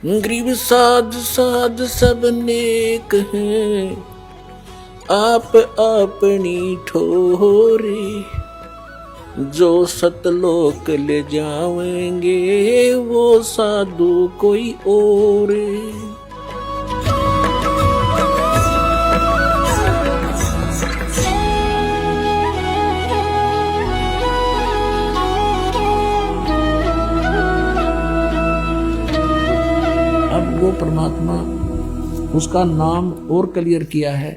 गरीब साध साध सब नेक हैं, आप अपनी ठोरे, जो सतलोक ले जाएंगे वो साधु कोई और। अब वो परमात्मा उसका नाम और क्लियर किया है।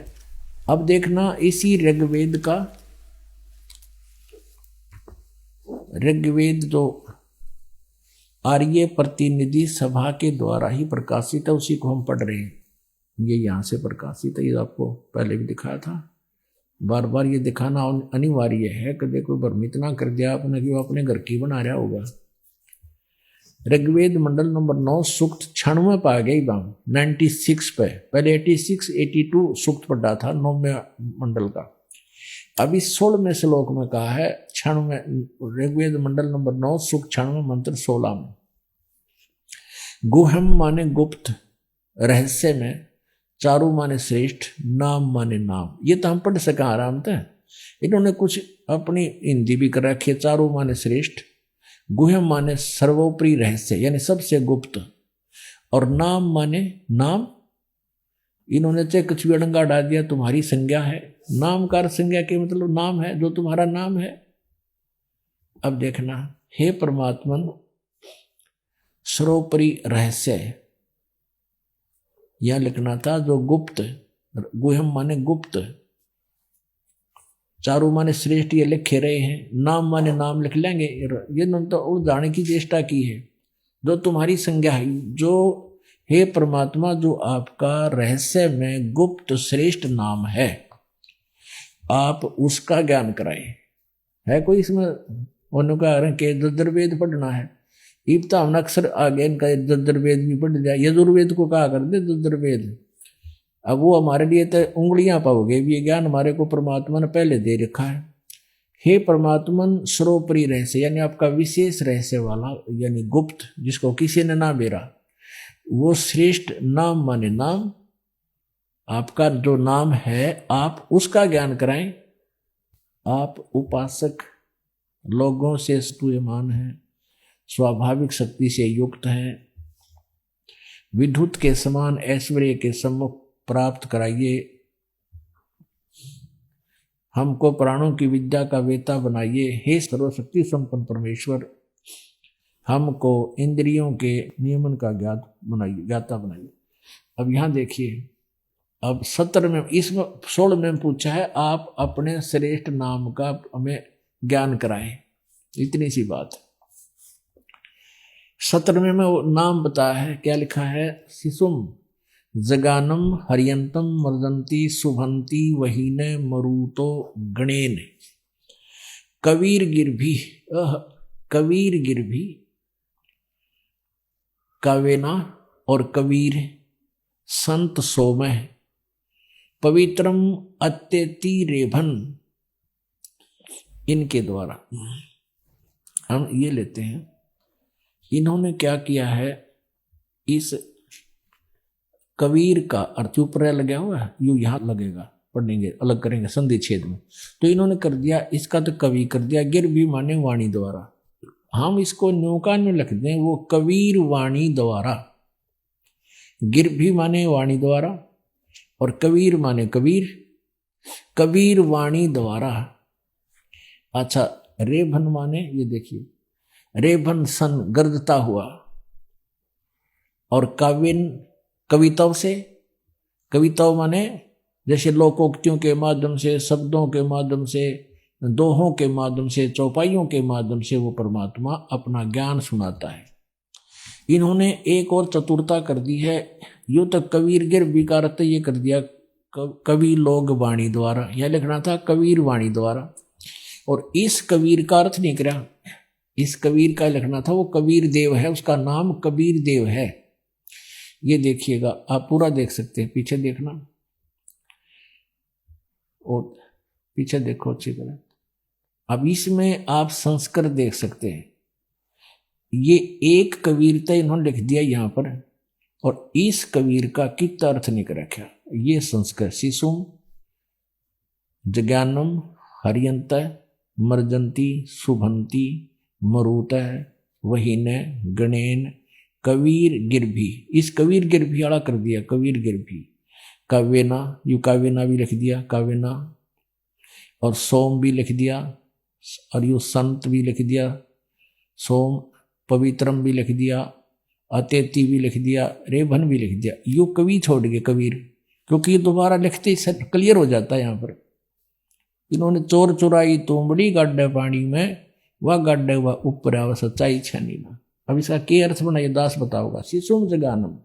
अब देखना इसी ऋग्वेद का, ऋग्वेद जो आर्य प्रतिनिधि सभा के द्वारा ही प्रकाशित है, उसी को हम पढ़ रहे हैं। ये यहाँ से प्रकाशित है, ये आपको पहले भी दिखाया था। बार बार ये दिखाना अनिवार्य है कि देखो भ्रमित ना कर दिया आपने कि वो अपने घर की बना रहा होगा। ऋग्वेद मंडल नंबर 9 सूक्त 96 पा गई बाम 96 पे, पहले 86 82 सूक्त पढ़ा था 9वें मंडल का। अभी 16वें श्लोक में कहा है 96 ऋग्वेद मंडल नंबर 9 सूक्त 96 मंत्र 16 में, गुहम माने गुप्त, रहस्य में, चारु माने श्रेष्ठ, नाम माने नाम। ये तो हम पढ़ सका आराम से। इन्होंने कुछ अपनी हिंदी भी कर रखी है। चारु माने श्रेष्ठ, गुहम माने सर्वोपरि रहस्य यानी सबसे गुप्त, और नाम माने नाम। इन्होंने चाहे कुछ भी अड़ंगा डाल दिया, तुम्हारी संज्ञा है। नाम का संज्ञा के मतलब नाम है, जो तुम्हारा नाम है। अब देखना, हे परमात्मन सर्वोपरि रहस्य, यह लिखना था जो गुप्त, गुहम माने गुप्त, चारु माने श्रेष्ठ, ये लिखे रहे हैं। नाम माने नाम लिख लेंगे, ये तो उड़ाने की चेष्टा की है। जो तुम्हारी संज्ञा है, जो हे परमात्मा जो आपका रहस्य में गुप्त श्रेष्ठ नाम है, आप उसका ज्ञान कराए। है कोई इसमें उनका के दुर्वेद पढ़ना है, इब्ता हमने अक्सर आगे इनका दुर्वेद भी पढ़ दिया। यजुर्वेद को कहा कर दे दुर्वेद। अब वो हमारे लिए तो उंगलियां पाओगे, ये ज्ञान हमारे को परमात्मा ने पहले दे रखा है। हे परमात्मन सर्वोपरि रहस्य यानी आपका विशेष रहस्य वाला यानी गुप्त, जिसको किसी ने ना बेरा, वो श्रेष्ठ, नाम माने नाम, आपका जो नाम है आप उसका ज्ञान कराएं। आप उपासक लोगों से स्तूयमान हैं, स्वाभाविक शक्ति से युक्त हैं, विद्युत के समान ऐश्वर्य के सम्मुख प्राप्त कराइए। हमको प्राणों की विद्या का वेता बनाइए। हे सर्वशक्ति संपन्न परमेश्वर, हमको इंद्रियों के नियमन का ज्ञाता बनाइए। अब यहां देखिए, अब 17 में, इसमें 16 में पूछा है आप अपने श्रेष्ठ नाम का हमें ज्ञान कराएं। इतनी सी बात। 17 में वो नाम बताया है, क्या लिखा है, शिशुम जगानम हरियंतम मर्दंती शुभंती वहीने मरुतो गणेन, कबीर गिरभी, कबीर गिरभी कावेना और कबीर संत सोमह पवित्रम अत्यति रेभन। इनके द्वारा हम ये लेते हैं, इन्होंने क्या किया है, इस कबीर का अर्थ ऊपर लगा हुआ है, यू यहाँ लगेगा, पढ़ेंगे अलग करेंगे संधि छेद में। तो इन्होंने कर दिया इसका तो कवि कर दिया, गिर भी माने वाणी द्वारा। हम इसको नौका में लिख दें, वो कबीर वाणी द्वारा। गिर भी माने वाणी द्वारा और कबीर माने कबीर, कबीर वाणी द्वारा। अच्छा, रेभन माने ये देखिए, रेभन सन गर्दता हुआ, और काव्यन कविताओं से, कविताओं माने जैसे लोकोक्तियों के माध्यम से, शब्दों के माध्यम से, दोहों के माध्यम से, चौपाइयों के माध्यम से वो परमात्मा अपना ज्ञान सुनाता है। इन्होंने एक और चतुरता कर दी है, यूं तो कबीर गिर विकारत ये कर दिया कवि लोग वाणी द्वारा, यह लिखना था कबीर वाणी द्वारा। और इस कबीर का अर्थ नहीं करा, इस कबीर का लिखना था वो कबीर देव है, उसका नाम कबीर देव है। ये देखिएगा, आप पूरा देख सकते हैं, पीछे देखना और पीछे देखो अच्छी तरह। अब इसमें आप संस्कृत देख सकते हैं। ये एक कबीरता इन्होंने लिख दिया यहाँ पर, और इस कबीर का कित अर्थ निक रखा। ये संस्कार शिशुम जज्ञानम हरियंत मर्जंती शुभंती मरुत वहीन गणेन कबीर गिरभी। इस कबीर गिरभी आड़ा कर दिया, कबीर गिरभी। काव्यना, यू काव्यना भी लिख दिया, काव्यना, और सोम भी लिख दिया, और यू संत भी लिख दिया, सोम, पवित्रम भी लिख दिया, अतेती भी लिख दिया, रेभन भी लिख दिया। यू कवि छोड़ गए कबीर, क्योंकि ये दोबारा लिखते ही क्लियर हो जाता है। यहाँ पर इन्होंने चोर चुराई तुमड़ी गाड्डे पानी में, वह गाड्डे वह ऊपर आवा सच्चाई छनी ना। अब इसका क्या अर्थ बना, ये दास बताओगा। शिशुम जगानम,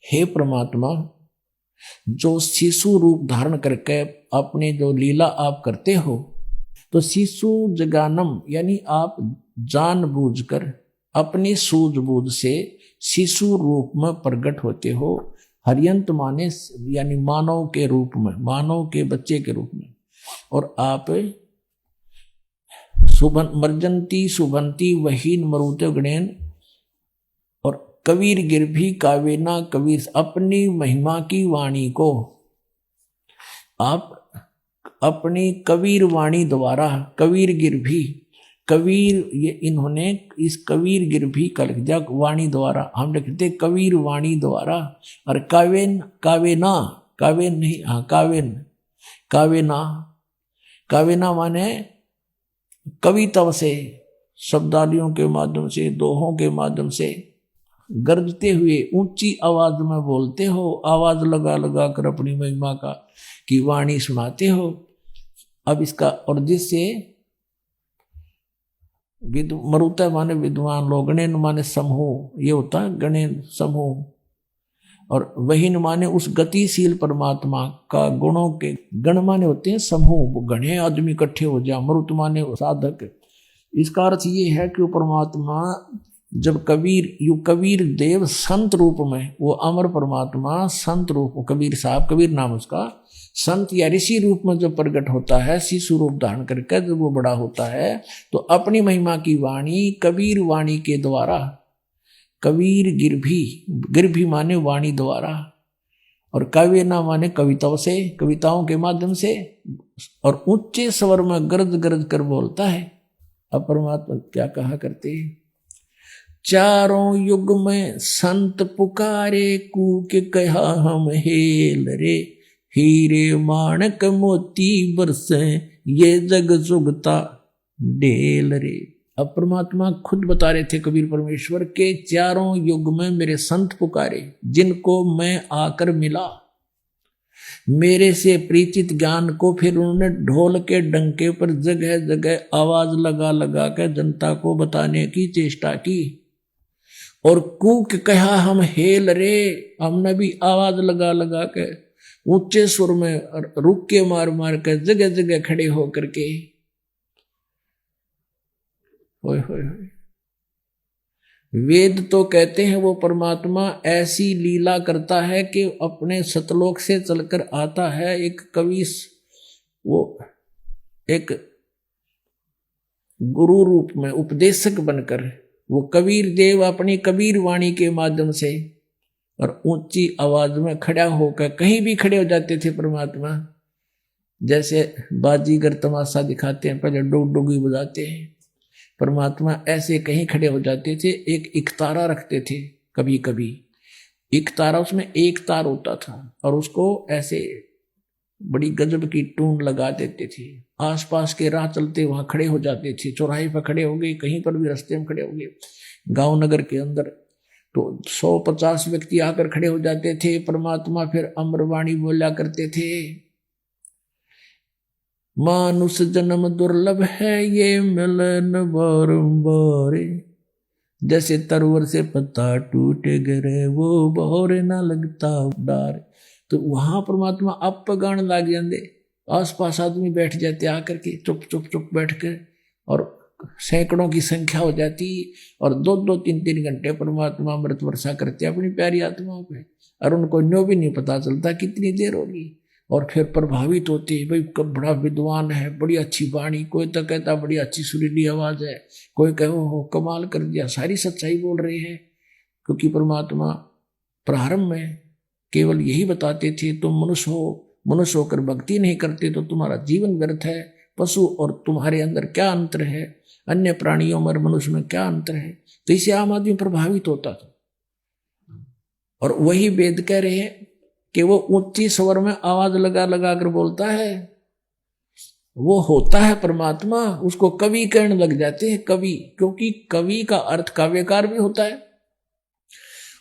हे परमात्मा, जो शिशु रूप धारण करके अपने जो लीला आप करते हो, तो शिशु जगानम यानी आप जानबूझकर अपनी सूझबूझ से शिशु रूप में प्रकट होते हो। हरियंत माने यानी मानव के रूप में, मानव के बच्चे के रूप में। और आप मर्जंती शुभंती वहीन मरुते गणेन, और कबीर गिरभी कावेना, कबीर अपनी महिमा की वाणी को आप अपनी कबीर वाणी द्वारा, कबीर गिरभी, कबीर ये इन्होंने इस कबीर गिरभी का लिख दिया वाणी द्वारा, हम लिखते कबीर वाणी द्वारा। और कावेन, कावेना, कावेन नहीं, हाँ कावेन, कावेना, कावेना माने कविता से, शब्दावलियों के माध्यम से, दोहों के माध्यम से गरजते हुए ऊंची आवाज में बोलते हो, आवाज लगा लगा कर अपनी महिमा का की वाणी सुनाते हो। अब इसका, और जिससे मरुता माने विद्वान लोग, गणेन माने समूह, ये होता है गणेन समूह, और वहीन माने उस गतिशील परमात्मा का गुणों के, गण माने होते हैं समूह, गणे आदमी इकट्ठे हो जाए, मरुत माने साधक। इसका अर्थ ये है कि वो परमात्मा जब कबीर, यू कबीर देव संत रूप में, वो अमर परमात्मा संत रूप, कबीर साहब, कबीर नाम उसका, संत या ऋषि रूप में जब प्रकट होता है, शिशु रूप धारण करके जब वो बड़ा होता है, तो अपनी महिमा की वाणी कबीर वाणी के द्वारा, कबीर गिरभी, गिरभी माने वाणी द्वारा, और काव्य ना माने कविताओं से, कविताओं के माध्यम से, और ऊंचे स्वर में गरज गरज कर बोलता है। अब परमात्मा क्या कहा करते हैं, चारों युग में संत पुकारे, कूक कहा हम हेल रे, हीरे माणक मोती बरसे, ये जग सुगता ढेल रे। अब परमात्मा खुद बता रहे थे कबीर परमेश्वर के, चारों युग में मेरे संत पुकारे, जिनको मैं आकर मिला, मेरे से परिचित ज्ञान को फिर उन्होंने ढोल के डंके पर जगह जगह आवाज लगा लगा कर जनता को बताने की चेष्टा की। और कूक कहा हम हेल रे, हमने भी आवाज लगा लगा के ऊंचे सुर में रुक के मार मार कर जगह जगह खड़े होकर के, होय होय होय। वेद तो कहते हैं वो परमात्मा ऐसी लीला करता है कि अपने सतलोक से चलकर आता है एक कवि, वो एक गुरु रूप में उपदेशक बनकर, वो कबीर देव अपनी कबीर वाणी के माध्यम से और ऊंची आवाज में खड़ा होकर, कहीं भी खड़े हो जाते थे परमात्मा, जैसे बाजीगर तमाशा दिखाते हैं, पहले डुग डुगी बजाते हैं, परमात्मा ऐसे कहीं खड़े हो जाते थे। एक इकतारा रखते थे, कभी कभी इकतारा, उसमें एक तार होता था, और उसको ऐसे बड़ी गजब की टून लगा देते थे। आसपास के राह चलते वहां खड़े हो जाते थे, चौराहे पर खड़े हो गए, कहीं पर भी रास्ते में खड़े हो गए, गांव नगर के अंदर, तो 150 व्यक्ति आकर खड़े हो जाते थे। परमात्मा फिर अमरवाणी बोला करते थे, मानुष जन्म दुर्लभ है, ये मिलन बारंबार, जैसे तरवर से पत्ता टूट गिरे, वो बहोरे ना लगता डार। तो वहां परमात्मा आप गान लाग जाते, आसपास आदमी बैठ जाते आकर के, चुप चुप चुप बैठ कर, और सैकड़ों की संख्या हो जाती, और 2-2, 3-3 घंटे परमात्मा अमृत वर्षा करते अपनी प्यारी आत्माओं पे, और उनको न्यो भी नहीं पता चलता कितनी देर होगी। और फिर प्रभावित होते, भाई कब बड़ा विद्वान है, बड़ी अच्छी वाणी, कोई तो कहता बड़ी अच्छी सुरीली आवाज है, कोई कहे हो कमाल कर दिया, सारी सच्चाई बोल रहे हैं, क्योंकि परमात्मा प्रारंभ में केवल यही बताते थे, तुम मनुष्य हो, मनुष्य होकर भक्ति नहीं करते तो तुम्हारा जीवन व्यर्थ है। पशु और तुम्हारे अंदर क्या अंतर है, अन्य प्राणियों में मनुष्य में क्या अंतर है। तो इससे आम आदमी प्रभावित होता था। और वही वेद कह रहे हैं कि वो ऊंची स्वर में आवाज लगा लगा कर बोलता है, वो होता है परमात्मा। उसको कवि कहने लग जाते हैं, कवि, क्योंकि कवि का अर्थ काव्यकार भी होता है।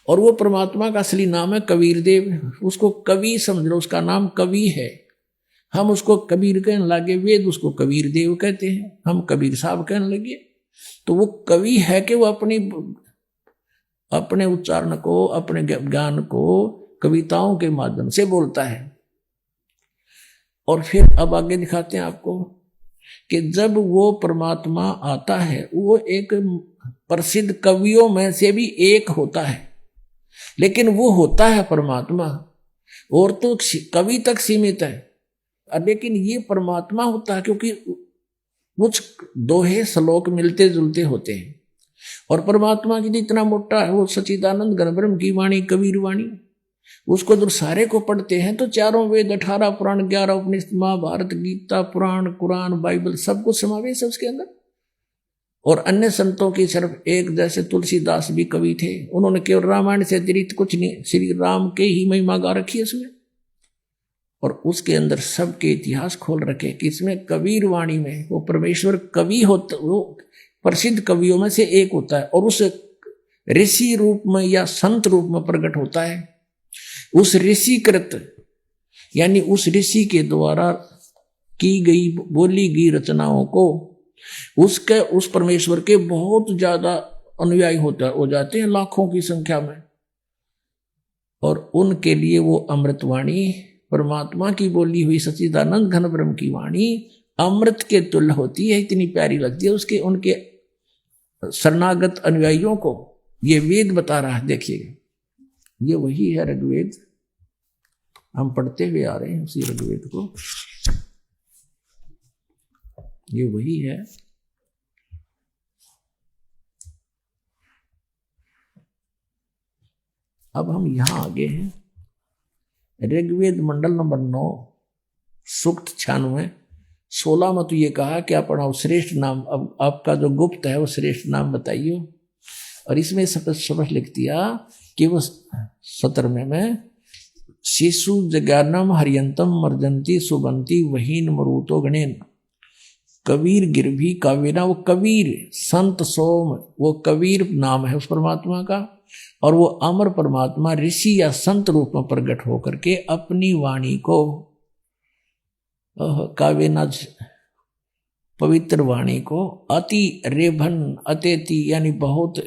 और वो परमात्मा का असली नाम है कबीर देव। उसको कवि समझ लो, उसका नाम कवि है। हम उसको कबीर कहने लगे, वेद उसको कबीर देव कहते हैं, हम कबीर साहब कहने लगे। तो वो कवि है कि वो अपने उच्चारण को, अपने ज्ञान को कविताओं के माध्यम से बोलता है। और फिर अब आगे दिखाते हैं आपको कि जब वो परमात्मा आता है, वो एक प्रसिद्ध कवियों में से भी एक होता है, लेकिन वो होता है परमात्मा, और तो कवि तक सीमित है। लेकिन ये परमात्मा होता है क्योंकि कुछ दोहे श्लोक मिलते जुलते होते हैं। और परमात्मा की इतना मोटा है, वो सच्चिदानंद घन ब्रह्म की वाणी, कबीर वाणी, उसको जब सारे को पढ़ते हैं तो चारों वेद, 18 पुराण, 11 उपनिषद, महाभारत, गीता, पुराण, कुरान, बाइबल, सब कुछ समावेश है उसके अंदर। और अन्य संतों की सिर्फ एक, जैसे तुलसीदास भी कवि थे, उन्होंने केवल रामायण से अतिरिक्त कुछ नहीं, श्री राम के ही महिमा गा रखी है उसमें। और उसके अंदर सबके इतिहास खोल रखे कि इसमें कबीर वाणी में वो परमेश्वर कवि होता, वो प्रसिद्ध कवियों में से एक होता है, और उस ऋषि रूप में या संत रूप में प्रकट होता है। उस ऋषिकृत यानी उस ऋषि के द्वारा की गई, बोली गई रचनाओं को उसके, उस परमेश्वर के बहुत ज्यादा अनुयायी हो जाते हैं, लाखों की संख्या में। और उनके लिए वो अमृतवाणी, परमात्मा की बोली हुई सच्चिदानंद घन ब्रह्म की वाणी अमृत के तुल्य होती है, इतनी प्यारी लगती है उसके, उनके शरणागत अनुयायियों को। ये वेद बता रहा है, देखिए ये वही है ऋग्वेद, हम पढ़ते हुए आ रहे हैं उसी ऋग्वेद को, ये वही है। अब हम यहां आगे हैं, ऋग्वेद मंडल नंबर 9 सूक्त 96 16 में तो ये कहा कि आप पढ़ाओ श्रेष्ठ नाम। अब आपका जो गुप्त है वो श्रेष्ठ नाम बताइए। और इसमें स्पष्ट लिख दिया कि वो 17वें में शिशु जज्ञानम हरियंतम मर्जंती सुबंती वहीन मरुतो गणेन कबीर गिरभी काव्यना। वो कबीर संत सोम, वो कबीर नाम है उस परमात्मा का। और वो अमर परमात्मा ऋषि या संत रूप में प्रकट होकर के अपनी वाणी को, काव्यना पवित्र वाणी को, अति रेभन, अत्यति यानी बहुत,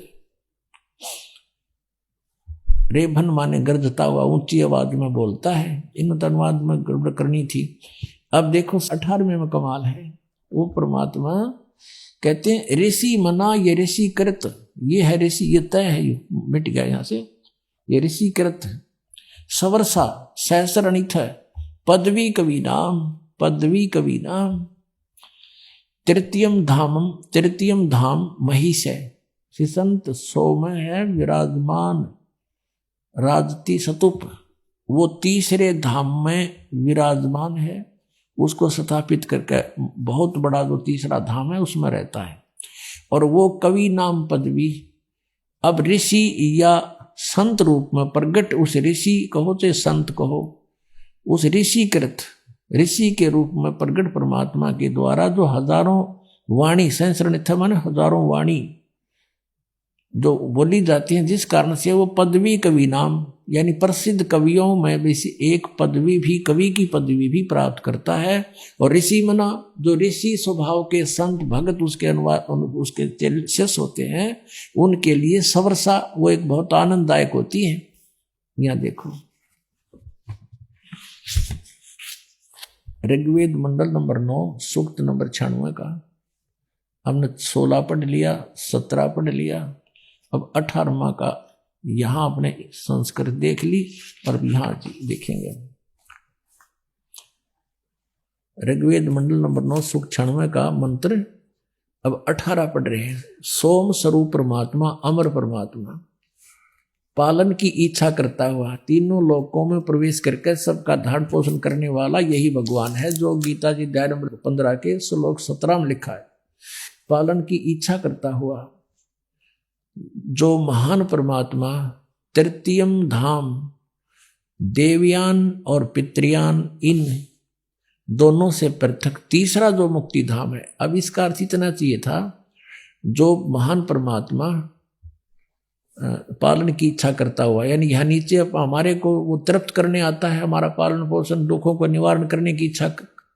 रेभन माने गर्जता हुआ, ऊंची आवाज में बोलता है। इन अनुवाद में गड़बड़ करनी थी। अब देखो 18वें में कमाल है, वो परमात्मा कहते हैं ऋषि मना, ये ऋषि कृत, ये है ऋषि, ये तय है, ये मिट गया यहां से, ये ऋषि कृत सवर्षा सहस्र अनिथ पदवी कवि नाम, पदवी कवि नाम तृतीयम धाम महिष है, सिसंत सोम है विराजमान राजती सतुप, वो तीसरे धाम में विराजमान है, उसको स्थापित करके बहुत बड़ा जो तीसरा धाम है उसमें रहता है। और वो कवि नाम पदवी, अब ऋषि या संत रूप में प्रगट, उस ऋषि कहो चाहे संत कहो, उस ऋषिकृत, ऋषि के रूप में प्रगट परमात्मा के द्वारा जो हजारों वाणी, सहस्र माने हजारों वाणी जो बोली जाती हैं, जिस कारण से वो पदवी कवि नाम यानी प्रसिद्ध कवियों में भी एक पदवी भी, कवि की पदवी भी प्राप्त करता है। और ऋषि मना, जो ऋषि स्वभाव के संत भगत उसके अनुवाद, उसके शिष्य होते हैं, उनके लिए सवर्षा वो एक बहुत आनंददायक होती है। यहां देखो ऋग्वेद मंडल नंबर 9 सूक्त नंबर 96 का हमने 16 पढ़ लिया, 17 पढ़ लिया, अब 18वां का यहां अपने संस्कृत देख ली और यहां देखेंगे। ऋग्वेद मंडल नंबर 9 सूक्त 96 का मंत्र अब 18 पढ़ रहे हैं। सोम स्वरूप परमात्मा, अमर परमात्मा, पालन की इच्छा करता हुआ तीनों लोकों में प्रवेश करके सबका धारण पोषण करने वाला यही भगवान है, जो गीता जी अध्याय नंबर 15 के श्लोक 17 में लिखा है। पालन की इच्छा करता हुआ जो महान परमात्मा तृतीयम धाम देवयान और पितृयान इन दोनों से पृथक तीसरा जो मुक्ति धाम है। अब इसका अर्थ इतना चाहिए था, जो महान परमात्मा पालन की इच्छा करता हुआ, यानी यहाँ नीचे हमारे को वो तृप्त करने आता है, हमारा पालन पोषण दुखों को निवारण करने की इच्छा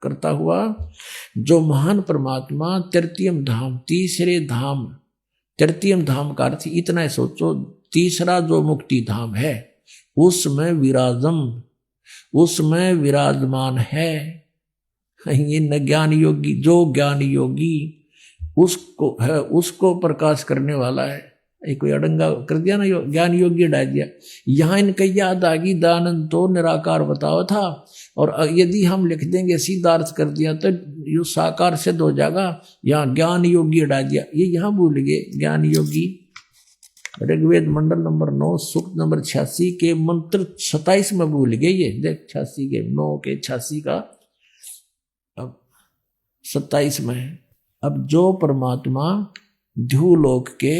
करता हुआ जो महान परमात्मा तृतीयम धाम तीसरे धाम, तृतीयम धाम का अर्थ इतना है, सोचो तीसरा जो मुक्ति धाम है उसमें विराजम, उसमें विराजमान है। ये न ज्ञान योगी, जो ज्ञान योगी उसको है, उसको प्रकाश करने वाला है। कोई अड़ंगा कर दिया ना, ज्ञान योगी डाल दिया। यहाँ इनका याद आ गई दानंद तो निराकार बतावा था, और यदि हम लिख देंगे सीधा अर्थ कर दिया तो यो साकार सिद्ध हो जाएगा। यहाँ ज्ञान योगी डाल दिया, ये यहाँ भूल गए। ज्ञान योगी ऋग्वेद मंडल नंबर 9 सूक्त नंबर 86 के मंत्र 27 में भूल गए। ये देख 86 के 9 के 86 का अब 27 में है। अब जो परमात्मा ध्युलोक के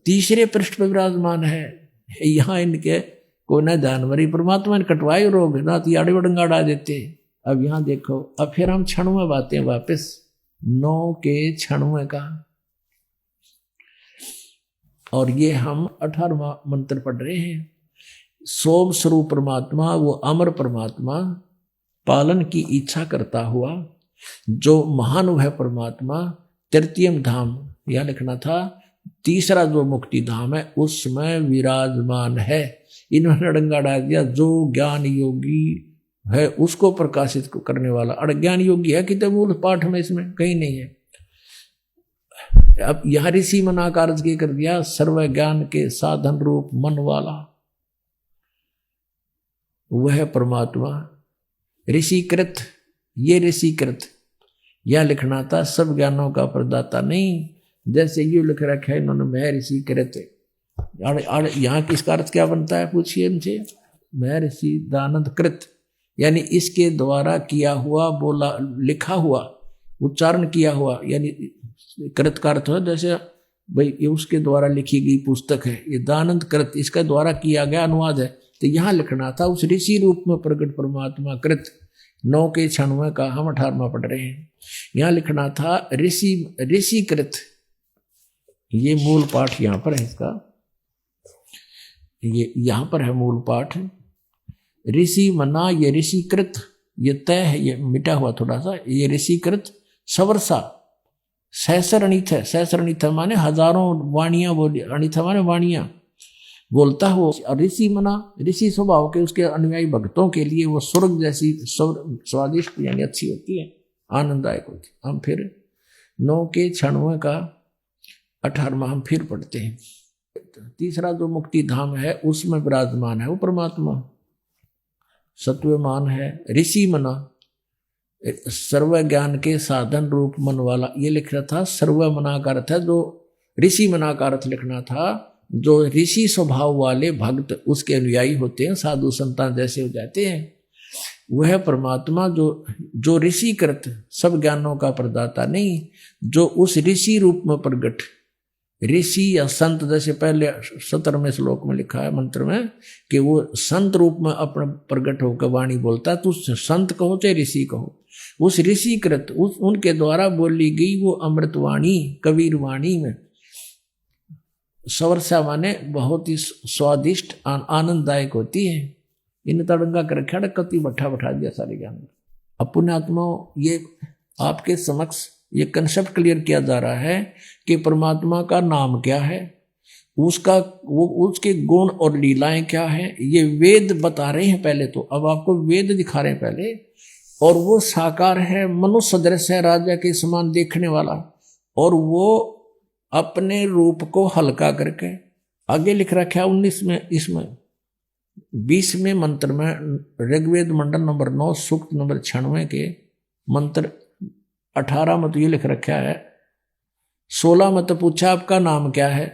तीसरे पृष्ठ पर विराजमान है, यहाँ इनके को न जानवरी परमात्मा ने कटवाई रोग ना तो आड़े वडंगा डाल देते। अब यहाँ देखो, अब फिर हम क्षणों बातें वापस 9 के क्षणों का, और ये हम 18वां मंत्र पढ़ रहे हैं। सोम स्वरूप परमात्मा, वो अमर परमात्मा पालन की इच्छा करता हुआ जो महान है परमात्मा तृतीयम धाम, यह लिखना था तीसरा जो मुक्ति धाम है उसमें विराजमान है। इन्होंने अड़ंगा डाल दिया, जो ज्ञान योगी है उसको प्रकाशित करने वाला। अज्ञान योगी है कि मूल पाठ में इसमें कहीं नहीं है। अब यह ऋषि मना कार्य के कर दिया, सर्व ज्ञान के साधन रूप मन वाला वह परमात्मा ऋषिकृत, ये ऋषिकृत यह लिखना था सब ज्ञानों का प्रदाता नहीं। जैसे ये लिख रखा है इन्होंने मैं ऋषिकृत, यहाँ किसका अर्थ क्या बनता है पूछिए इनसे। मैं ऋषि दानंद कृत, यानी इसके द्वारा किया हुआ, बोला लिखा हुआ, उच्चारण किया हुआ, यानी कृत का अर्थ है जैसे भाई ये उसके द्वारा लिखी गई पुस्तक है, ये दानंद कृत इसके द्वारा किया गया अनुवाद है। तो यहाँ लिखना था उस ऋषि रूप में प्रकट परमात्मा कृत। 9 के 96 का हम 18वां पढ़ रहे हैं। यहाँ लिखना था ऋषि कृत, ये मूल पाठ यहाँ पर है इसका, ये यहाँ पर है मूल पाठ। ऋषि मना, ये ऋषिकृत, ये तय है, ये मिटा हुआ थोड़ा सा, ये ऋषिकृत सवर्षा सहस्र अणिथ है। सहस्र अणिथ माने हजारों वाणियां बोली, अणिथ माने वाणियां बोलता हो। ऋषि मना, ऋषि स्वभाव के उसके अनुयायी भक्तों के लिए वो स्वर्ग जैसी स्वादिष्ट यानी अच्छी होती है, आनंददायक होती है। हम फिर 9 के 96 का 18वां हम फिर पढ़ते हैं। तीसरा जो मुक्ति धाम है उसमें विराजमान है वो परमात्मा सत्वमान है। ऋषि मना सर्व ज्ञान के साधन रूप मन वाला, ये लिख रहा था सर्व मना का अर्थ है, जो ऋषि मना का अर्थ लिखना था जो ऋषि स्वभाव वाले भक्त उसके अनुयायी होते हैं, साधु संतान जैसे हो जाते हैं, वह परमात्मा जो ऋषि कृत सब ज्ञानों का प्रदाता नहीं, जो उस ऋषि रूप में प्रगट, ऋषि या संत जैसे पहले 17वें श्लोक में लिखा है मंत्र में कि वो संत रूप में अपना प्रगट होकर वाणी बोलता है। तो संत कहो चाहे ऋषि कहो, उस ऋषिकृत उनके द्वारा बोली गई वो अमृतवाणी कबीर वाणी में सवर्षा माने बहुत ही स्वादिष्ट आनंददायक होती है। इन तड़ंगा कर रखा कति बैठा दिया सारे ज्ञान। पुण्यात्मा ये आपके समक्ष ये कंसेप्ट क्लियर किया जा रहा है कि परमात्मा का नाम क्या है, उसके गुण और लीलाएं क्या है, ये वेद बता रहे हैं पहले तो। अब आपको वेद दिखा रहे हैं पहले, और वो साकार है, मनुष्य सदृश है, राजा के समान देखने वाला, और वो अपने रूप को हल्का करके आगे लिख रखा है 19 में, इसमें 20वें मंत्र में ऋग्वेद मंडल नंबर 9 सूक्त नंबर 96 के मंत्र 18 में तो ये लिख रखा है। 16 में तो पूछा आपका नाम क्या है,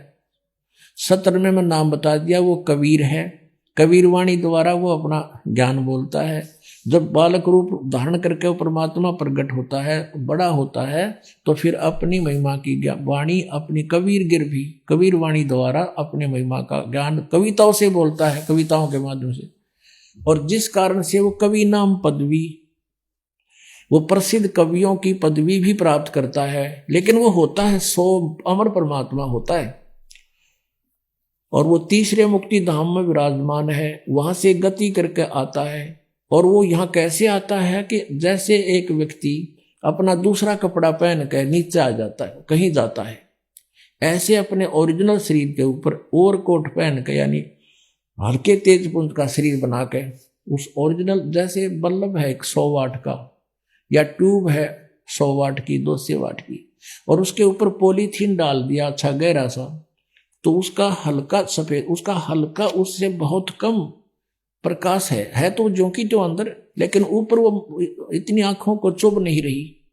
17वें में नाम बता दिया, वो कबीर है। कबीर वाणी द्वारा वो अपना ज्ञान बोलता है। जब बालक रूप धारण करके वो परमात्मा प्रकट होता है, बड़ा होता है, तो फिर अपनी महिमा की वाणी अपनी कबीर गिर भी कबीर वाणी द्वारा अपने महिमा का ज्ञान कविताओं से बोलता है, कविताओं के माध्यम से। और जिस कारण से वो कवि नाम पदवी, वो प्रसिद्ध कवियों की पदवी भी प्राप्त करता है। लेकिन वो होता है सो अमर परमात्मा होता है, और वो तीसरे मुक्ति धाम में विराजमान है। वहां से गति करके आता है, और वो यहाँ कैसे आता है कि जैसे एक व्यक्ति अपना दूसरा कपड़ा पहन कर नीचे आ जाता है, कहीं जाता है, ऐसे अपने ओरिजिनल शरीर के ऊपर और कोट पहन के, यानी हल्के तेज पुंज का शरीर बना के, उस ओरिजिनल जैसे बल्ब है 100 वाट का, या ट्यूब है 100 वाट की, 200 वाट की, और उसके ऊपर पॉलीथीन डाल दिया अच्छा गहरा सा, तो उसका हल्का सफेद, उसका हल्का उससे बहुत कम प्रकाश है तो जो कि तो अंदर, लेकिन ऊपर वो इतनी आंखों को चुभ नहीं रही,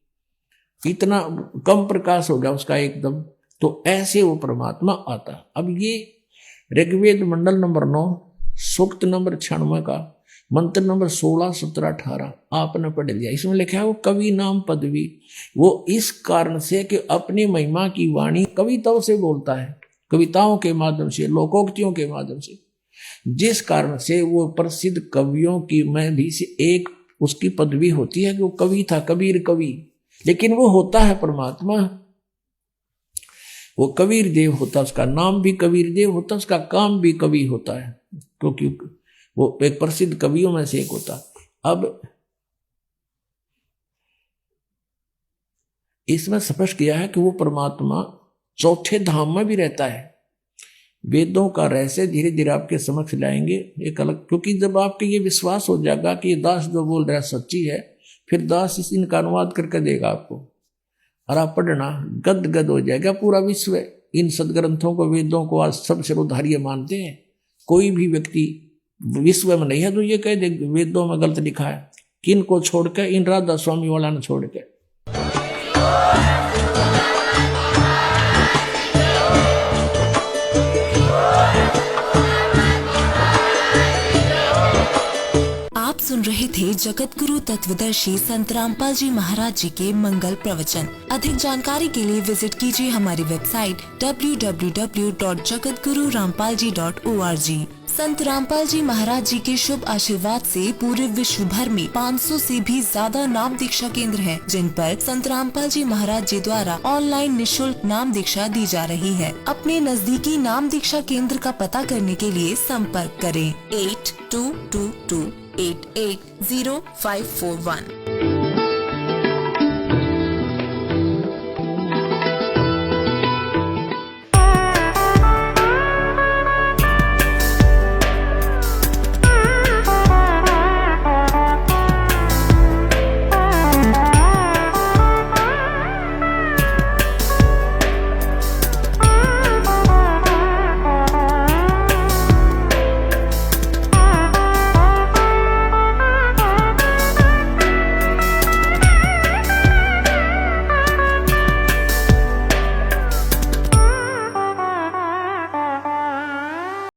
इतना कम प्रकाश हो गया उसका एकदम। तो ऐसे वो परमात्मा आता। अब ये ऋग्वेद मंडल नंबर 9 सूक्त नंबर 96 का मंत्र नंबर 16, 17, 18 आपने पढ़ लिया। इसमें लिखा है वो कवि नाम पदवी, वो इस कारण से कि अपनी महिमा की वाणी कविताओं से बोलता है, कविताओं के माध्यम से, लोकोक्तियों के माध्यम से, जिस कारण से वो प्रसिद्ध कवियों की में भी से एक उसकी पदवी होती है कि वो कवि था, कबीर कवि। लेकिन वो होता है परमात्मा, वो कबीर देव होता, उसका नाम भी कबीर देव होता, उसका काम भी कवि होता है, क्योंकि वो एक प्रसिद्ध कवियों में से एक होता। अब इसमें स्पष्ट किया है कि वो परमात्मा चौथे धाम में भी रहता है। वेदों का रहस्य धीरे धीरे आपके समक्ष लाएंगे एक अलग, क्योंकि जब आपके ये विश्वास हो जाएगा कि दास जो बोल रहा है सच्ची है, फिर दास इनका अनुवाद करके देगा आपको, और आप पढ़ना गद गद हो जाएगा। पूरा विश्व इन सदग्रंथों को, वेदों को आज सब सर्वधार्य मानते हैं। कोई भी व्यक्ति विश्व में नहीं है तो ये कह दे वेदों में गलत लिखा है। किन को छोड़कर? इन राधा स्वामी वाला ने छोड़ के। सुन रहे थे जगत गुरु तत्वदर्शी संत रामपाल जी महाराज जी के मंगल प्रवचन। अधिक जानकारी के लिए विजिट कीजिए हमारी वेबसाइट www.jagatgururampalji.org। संत रामपाल जी महाराज जी के शुभ आशीर्वाद से पूरे विश्व भर में 500 से भी ज्यादा नाम दीक्षा केंद्र हैं, जिन पर संत रामपाल जी महाराज जी द्वारा ऑनलाइन निशुल्क नाम दीक्षा दी जा रही है। अपने नजदीकी नाम दीक्षा केंद्र का पता करने के लिए संपर्क करें 8222880541।